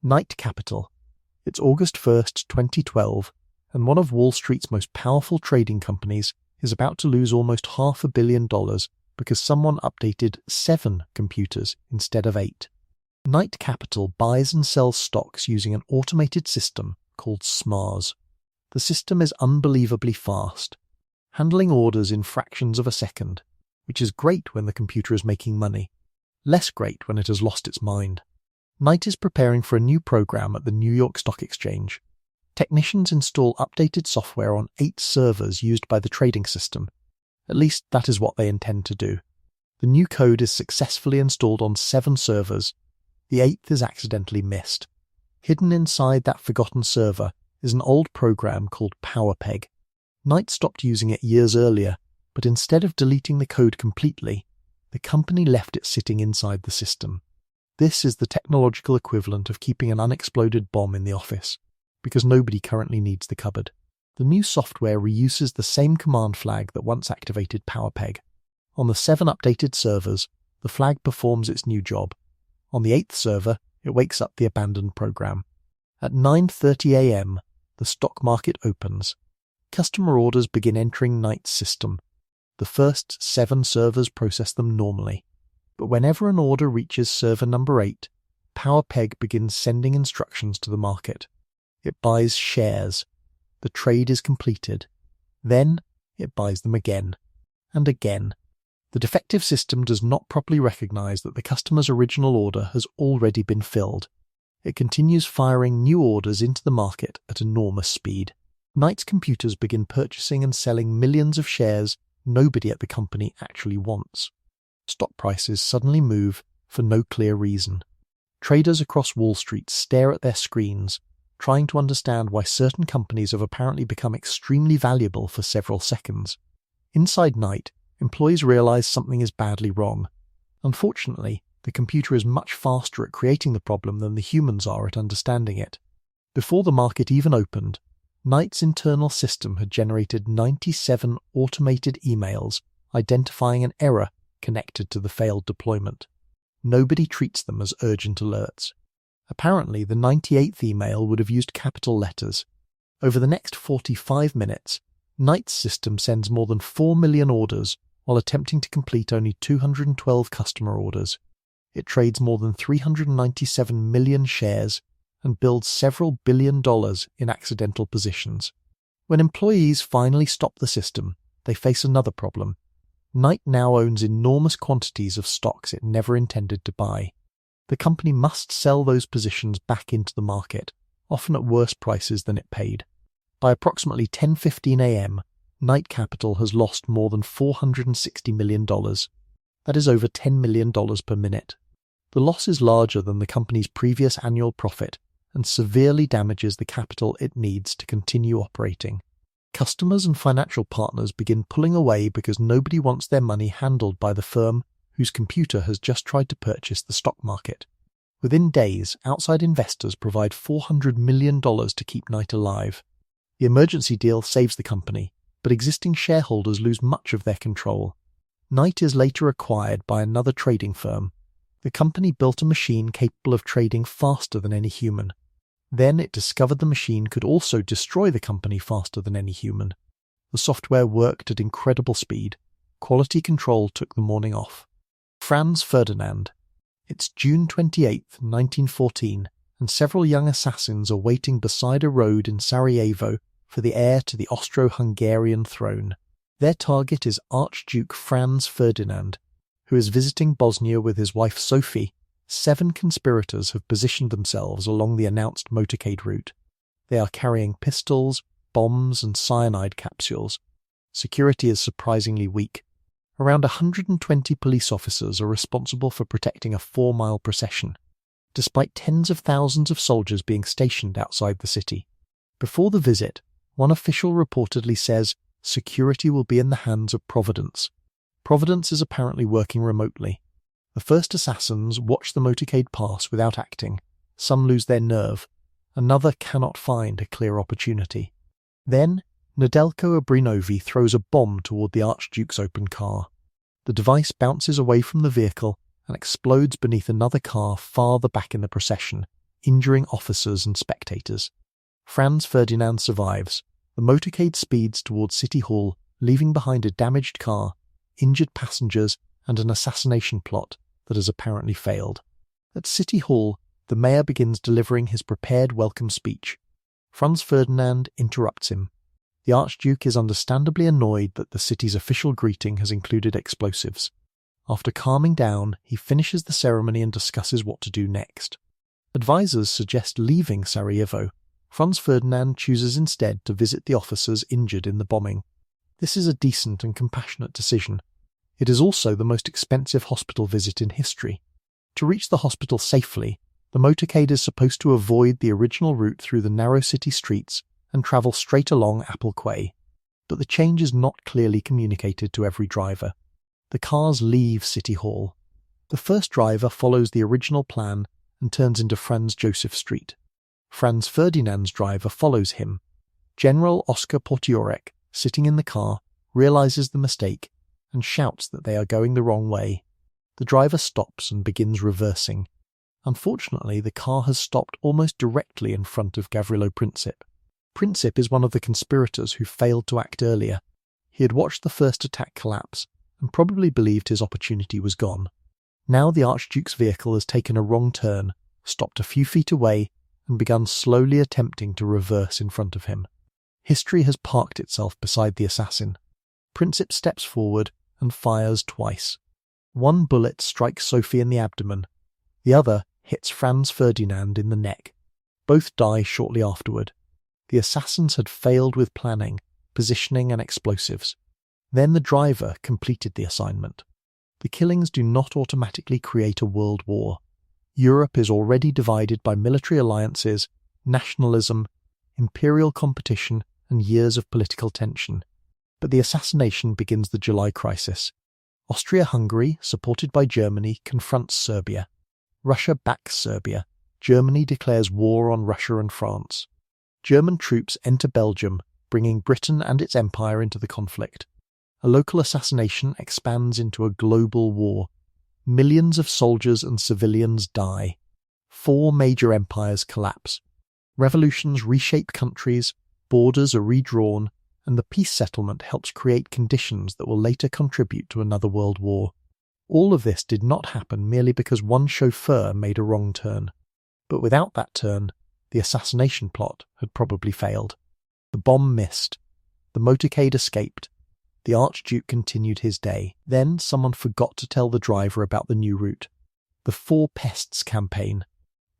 Knight Capital. It's August 1st, 2012, and one of Wall Street's most powerful trading companies is about to lose almost $500 million because someone updated 7 computers instead of 8. Knight Capital buys and sells stocks using an automated system called SMARS. The system is unbelievably fast, handling orders in fractions of a second, which is great when the computer is making money, less great when it has lost its mind. Knight is preparing for a new program at the New York Stock Exchange. Technicians install updated software on 8 servers used by the trading system. At least that is what they intend to do. The new code is successfully installed on 7 servers. The 8th is accidentally missed. Hidden inside that forgotten server is an old program called PowerPeg. Knight stopped using it years earlier, but instead of deleting the code completely, the company left it sitting inside the system. This is the technological equivalent of keeping an unexploded bomb in the office, because nobody currently needs the cupboard. The new software reuses the same command flag that once activated PowerPeg. On the 7 updated servers, the flag performs its new job. On the 8th server, it wakes up the abandoned program. At 9:30 a.m., the stock market opens. Customer orders begin entering Knight's system. The first 7 servers process them normally. But whenever an order reaches server number 8, PowerPeg begins sending instructions to the market. It buys shares. The trade is completed. Then it buys them again and again. The defective system does not properly recognize that the customer's original order has already been filled. It continues firing new orders into the market at enormous speed. Knight's computers begin purchasing and selling millions of shares nobody at the company actually wants. Stock prices suddenly move for no clear reason. Traders across Wall Street stare at their screens, trying to understand why certain companies have apparently become extremely valuable for several seconds. Inside Knight, employees realize something is badly wrong. Unfortunately, the computer is much faster at creating the problem than the humans are at understanding it. Before the market even opened, Knight's internal system had generated 97 automated emails identifying an error connected to the failed deployment. Nobody treats them as urgent alerts. Apparently, the 98th email would have used capital letters. Over the next 45 minutes, Knight's system sends more than 4 million orders while attempting to complete only 212 customer orders. It trades more than 397 million shares and builds several $billion in accidental positions. When employees finally stop the system, they face another problem. Knight now owns enormous quantities of stocks it never intended to buy. The company must sell those positions back into the market, often at worse prices than it paid. By approximately 10:15 a.m., Knight Capital has lost more than $460 million. That is over $10 million per minute. The loss is larger than the company's previous annual profit and severely damages the capital it needs to continue operating. Customers and financial partners begin pulling away because nobody wants their money handled by the firm whose computer has just tried to purchase the stock market. Within days, outside investors provide $400 million to keep Knight alive. The emergency deal saves the company, but existing shareholders lose much of their control. Knight is later acquired by another trading firm. The company built a machine capable of trading faster than any human. Then it discovered the machine could also destroy the company faster than any human. The software worked at incredible speed. Quality control took the morning off. Franz Ferdinand. It's June 28, 1914, and several young assassins are waiting beside a road in Sarajevo for the heir to the Austro-Hungarian throne. Their target is Archduke Franz Ferdinand, who is visiting Bosnia with his wife Sophie. 7 conspirators have positioned themselves along the announced motorcade route. They are carrying pistols, bombs, and cyanide capsules. Security is surprisingly weak. Around 120 police officers are responsible for protecting a 4-mile procession, despite tens of thousands of soldiers being stationed outside the city. Before the visit, one official reportedly says security will be in the hands of Providence. Providence is apparently working remotely. The first assassins watch the motorcade pass without acting. Some lose their nerve. Another cannot find a clear opportunity. Then, Nedelko Obrinovi throws a bomb toward the Archduke's open car. The device bounces away from the vehicle and explodes beneath another car farther back in the procession, injuring officers and spectators. Franz Ferdinand survives. The motorcade speeds towards City Hall, leaving behind a damaged car, injured passengers, and an assassination plot that has apparently failed. At City Hall, the mayor begins delivering his prepared welcome speech. Franz Ferdinand interrupts him. The Archduke is understandably annoyed that the city's official greeting has included explosives. After calming down, he finishes the ceremony and discusses what to do next. Advisors suggest leaving Sarajevo. Franz Ferdinand chooses instead to visit the officers injured in the bombing. This is a decent and compassionate decision. It is also the most expensive hospital visit in history. To reach the hospital safely, the motorcade is supposed to avoid the original route through the narrow city streets and travel straight along Apple Quay. But the change is not clearly communicated to every driver. The cars leave City Hall. The first driver follows the original plan and turns into Franz Joseph Street. Franz Ferdinand's driver follows him. General Oskar Potiorek, sitting in the car, realizes the mistake and shouts that they are going the wrong way. The driver stops and begins reversing. Unfortunately, the car has stopped almost directly in front of Gavrilo Princip. Princip is one of the conspirators who failed to act earlier. He had watched the first attack collapse and probably believed his opportunity was gone. Now the Archduke's vehicle has taken a wrong turn, stopped a few feet away, and begun slowly attempting to reverse in front of him. History has parked itself beside the assassin. Princip steps forward and fires twice. One bullet strikes Sophie in the abdomen. The other hits Franz Ferdinand in the neck. Both die shortly afterward. The assassins had failed with planning, positioning, and explosives. Then the driver completed the assignment. The killings do not automatically create a world war. Europe is already divided by military alliances, nationalism, imperial competition, and years of political tension. But the assassination begins the July crisis. Austria-Hungary, supported by Germany, confronts Serbia. Russia backs Serbia. Germany declares war on Russia and France. German troops enter Belgium, bringing Britain and its empire into the conflict. A local assassination expands into a global war. Millions of soldiers and civilians die. 4 major empires collapse. Revolutions reshape countries, borders are redrawn, and the peace settlement helps create conditions that will later contribute to another world war. All of this did not happen merely because one chauffeur made a wrong turn. But without that turn, the assassination plot had probably failed. The bomb missed. The motorcade escaped. The Archduke continued his day. Then someone forgot to tell the driver about the new route. The Four Pests campaign.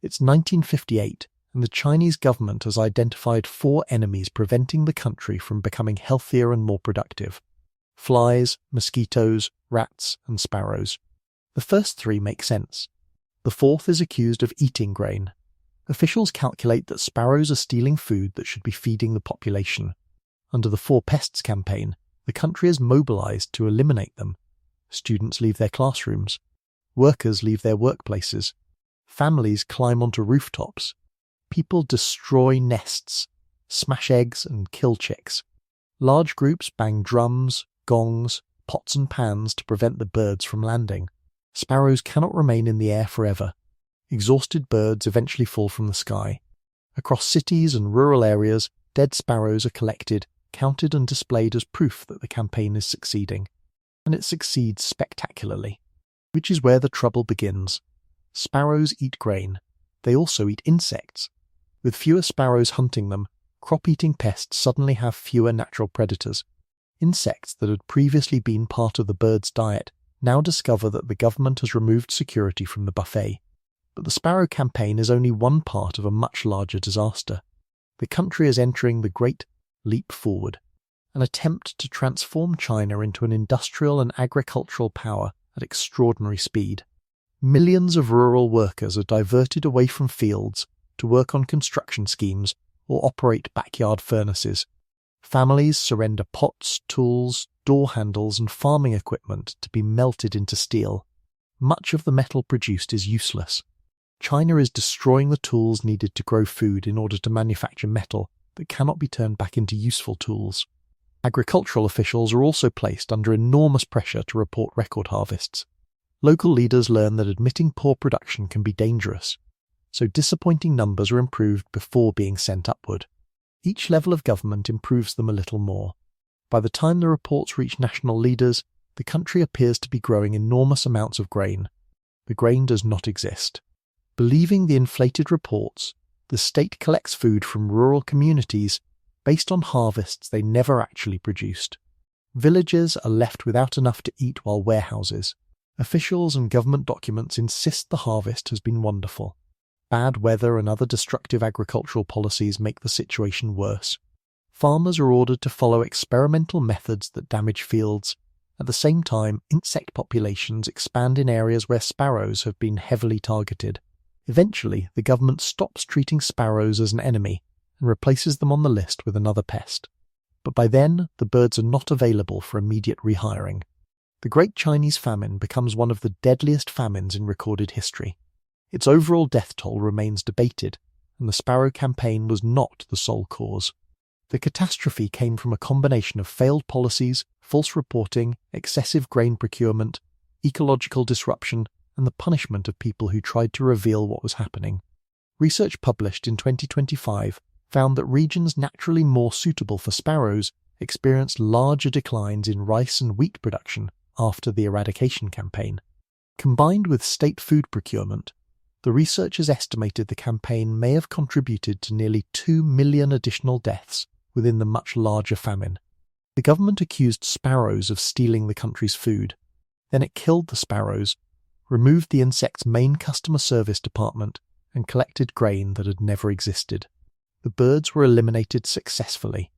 It's 1958, and the Chinese government has identified 4 enemies preventing the country from becoming healthier and more productive. Flies, mosquitoes, rats, and sparrows. The first 3 make sense. The 4th is accused of eating grain. Officials calculate that sparrows are stealing food that should be feeding the population. Under the Four Pests campaign, the country is mobilized to eliminate them. Students leave their classrooms. Workers leave their workplaces. Families climb onto rooftops. People destroy nests, smash eggs, and kill chicks. Large groups bang drums, gongs, pots and pans to prevent the birds from landing. Sparrows cannot remain in the air forever. Exhausted birds eventually fall from the sky. Across cities and rural areas, dead sparrows are collected, counted and displayed as proof that the campaign is succeeding. And it succeeds spectacularly. Which is where the trouble begins. Sparrows eat grain. They also eat insects. With fewer sparrows hunting them, crop-eating pests suddenly have fewer natural predators. Insects that had previously been part of the bird's diet now discover that the government has removed security from the buffet. But the sparrow campaign is only one part of a much larger disaster. The country is entering the Great Leap Forward, an attempt to transform China into an industrial and agricultural power at extraordinary speed. Millions of rural workers are diverted away from fields to work on construction schemes or operate backyard furnaces. Families surrender pots, tools, door handles and farming equipment to be melted into steel. Much of the metal produced is useless. China is destroying the tools needed to grow food in order to manufacture metal that cannot be turned back into useful tools. Agricultural officials are also placed under enormous pressure to report record harvests. Local leaders learn that admitting poor production can be dangerous. so disappointing numbers are improved before being sent upward. Each level of government improves them a little more. By the time the reports reach national leaders, the country appears to be growing enormous amounts of grain. The grain does not exist. Believing the inflated reports, the state collects food from rural communities based on harvests they never actually produced. Villagers are left without enough to eat while warehouses. Officials and government documents insist the harvest has been wonderful. Bad weather and other destructive agricultural policies make the situation worse. Farmers are ordered to follow experimental methods that damage fields. At the same time, insect populations expand in areas where sparrows have been heavily targeted. Eventually, the government stops treating sparrows as an enemy and replaces them on the list with another pest. But by then, the birds are not available for immediate rehiring. The Great Chinese Famine becomes one of the deadliest famines in recorded history. Its overall death toll remains debated, and the sparrow campaign was not the sole cause. The catastrophe came from a combination of failed policies, false reporting, excessive grain procurement, ecological disruption, and the punishment of people who tried to reveal what was happening. Research published in 2025 found that regions naturally more suitable for sparrows experienced larger declines in rice and wheat production after the eradication campaign. Combined with state food procurement, the researchers estimated the campaign may have contributed to nearly 2 million additional deaths within the much larger famine. The government accused sparrows of stealing the country's food. Then it killed the sparrows, removed the insect's main customer service department, and collected grain that had never existed. The birds were eliminated successfully.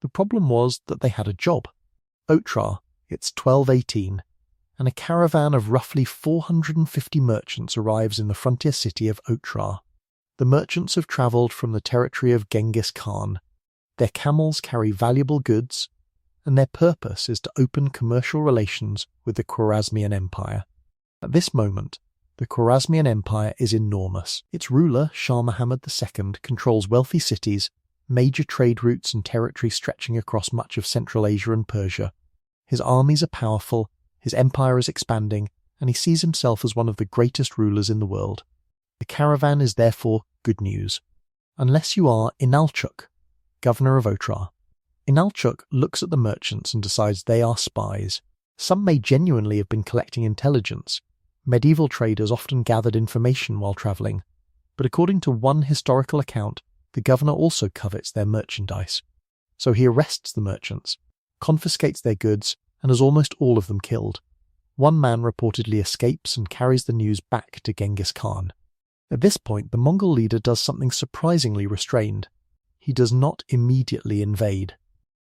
The problem was that they had a job. Otrar, it's 1218, and a caravan of roughly 450 merchants arrives in the frontier city of Otrar. The merchants have travelled from the territory of Genghis Khan. Their camels carry valuable goods, and their purpose is to open commercial relations with the Khwarazmian Empire. At this moment, the Khwarazmian Empire is enormous. Its ruler, Shah Muhammad II, controls wealthy cities, major trade routes and territory stretching across much of Central Asia and Persia. His armies are powerful, his empire is expanding, and he sees himself as one of the greatest rulers in the world. The caravan is therefore good news. Unless you are Inalchuq, governor of Otrar. Inalchuq looks at the merchants and decides they are spies. Some may genuinely have been collecting intelligence. Medieval traders often gathered information while travelling, but according to one historical account, the governor also covets their merchandise. So he arrests the merchants, confiscates their goods, and has almost all of them killed. One man reportedly escapes and carries the news back to Genghis Khan. At this point, the Mongol leader does something surprisingly restrained. He does not immediately invade.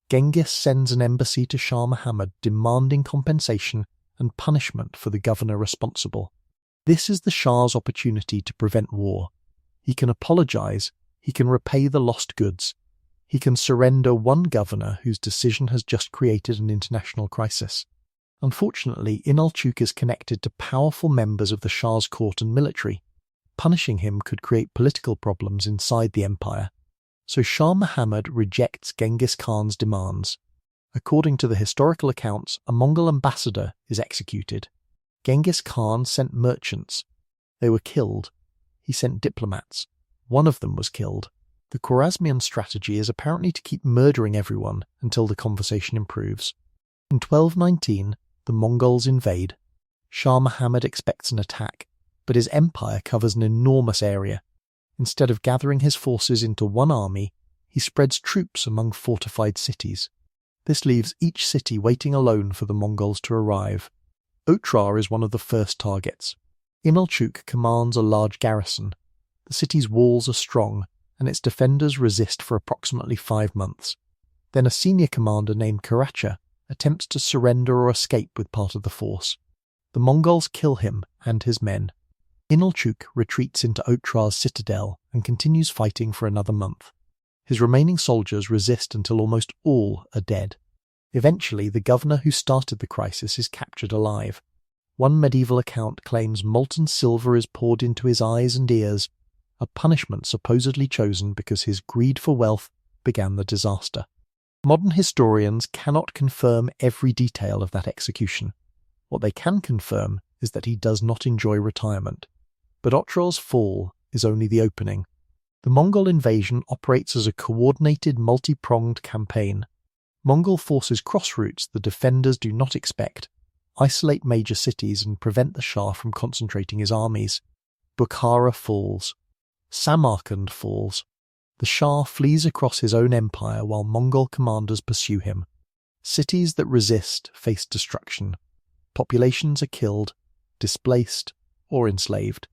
Genghis sends an embassy to Shah Muhammad demanding compensation and punishment for the governor responsible. This is the Shah's opportunity to prevent war. He can apologize, he can repay the lost goods, he can surrender one governor whose decision has just created an international crisis. Unfortunately, Inalchuq is connected to powerful members of the Shah's court and military. Punishing him could create political problems inside the empire. So Shah Muhammad rejects Genghis Khan's demands. According to the historical accounts, a Mongol ambassador is executed. Genghis Khan sent merchants. They were killed. He sent diplomats. One of them was killed. The Khwarazmian strategy is apparently to keep murdering everyone until the conversation improves. In 1219, the Mongols invade. Shah Muhammad expects an attack, but his empire covers an enormous area. Instead of gathering his forces into one army, he spreads troops among fortified cities. This leaves each city waiting alone for the Mongols to arrive. Otrar is one of the first targets. Inalchuq commands a large garrison. The city's walls are strong, and its defenders resist for approximately 5 months. Then a senior commander named Karacha attempts to surrender or escape with part of the force. The Mongols kill him and his men. Inalchuq retreats into Otrar's citadel and continues fighting for another month. His remaining soldiers resist until almost all are dead. Eventually, the governor who started the crisis is captured alive. One medieval account claims molten silver is poured into his eyes and ears, a punishment supposedly chosen because his greed for wealth began the disaster. Modern historians cannot confirm every detail of that execution. What they can confirm is that he does not enjoy retirement. But Otrar's fall is only the opening. The Mongol invasion operates as a coordinated, multi-pronged campaign. Mongol forces cross routes the defenders do not expect, isolate major cities and prevent the Shah from concentrating his armies. Bukhara falls. Samarkand falls. The Shah flees across his own empire while Mongol commanders pursue him. Cities that resist face destruction. Populations are killed, displaced, or enslaved.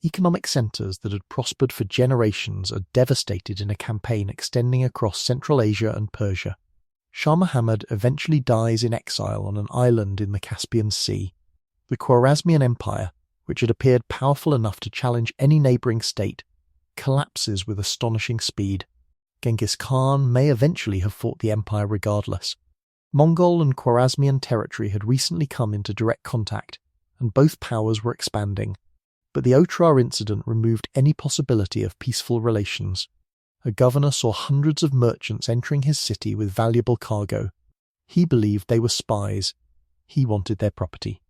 Economic centres that had prospered for generations are devastated in a campaign extending across Central Asia and Persia. Shah Muhammad eventually dies in exile on an island in the Caspian Sea. The Khwarazmian Empire, which had appeared powerful enough to challenge any neighbouring state, collapses with astonishing speed. Genghis Khan may eventually have fought the empire regardless. Mongol and Khwarazmian territory had recently come into direct contact, and both powers were expanding. But the Otrar incident removed any possibility of peaceful relations. A governor saw hundreds of merchants entering his city with valuable cargo. He believed they were spies. He wanted their property.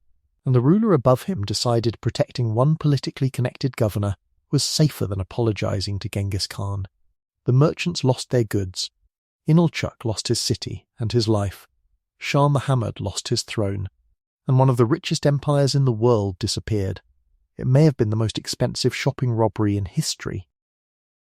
And the ruler above him decided protecting one politically connected governor was safer than apologizing to Genghis Khan. The merchants lost their goods. Inalchuq lost his city and his life. Shah Muhammad lost his throne. And one of the richest empires in the world disappeared. It may have been the most expensive shopping robbery in history.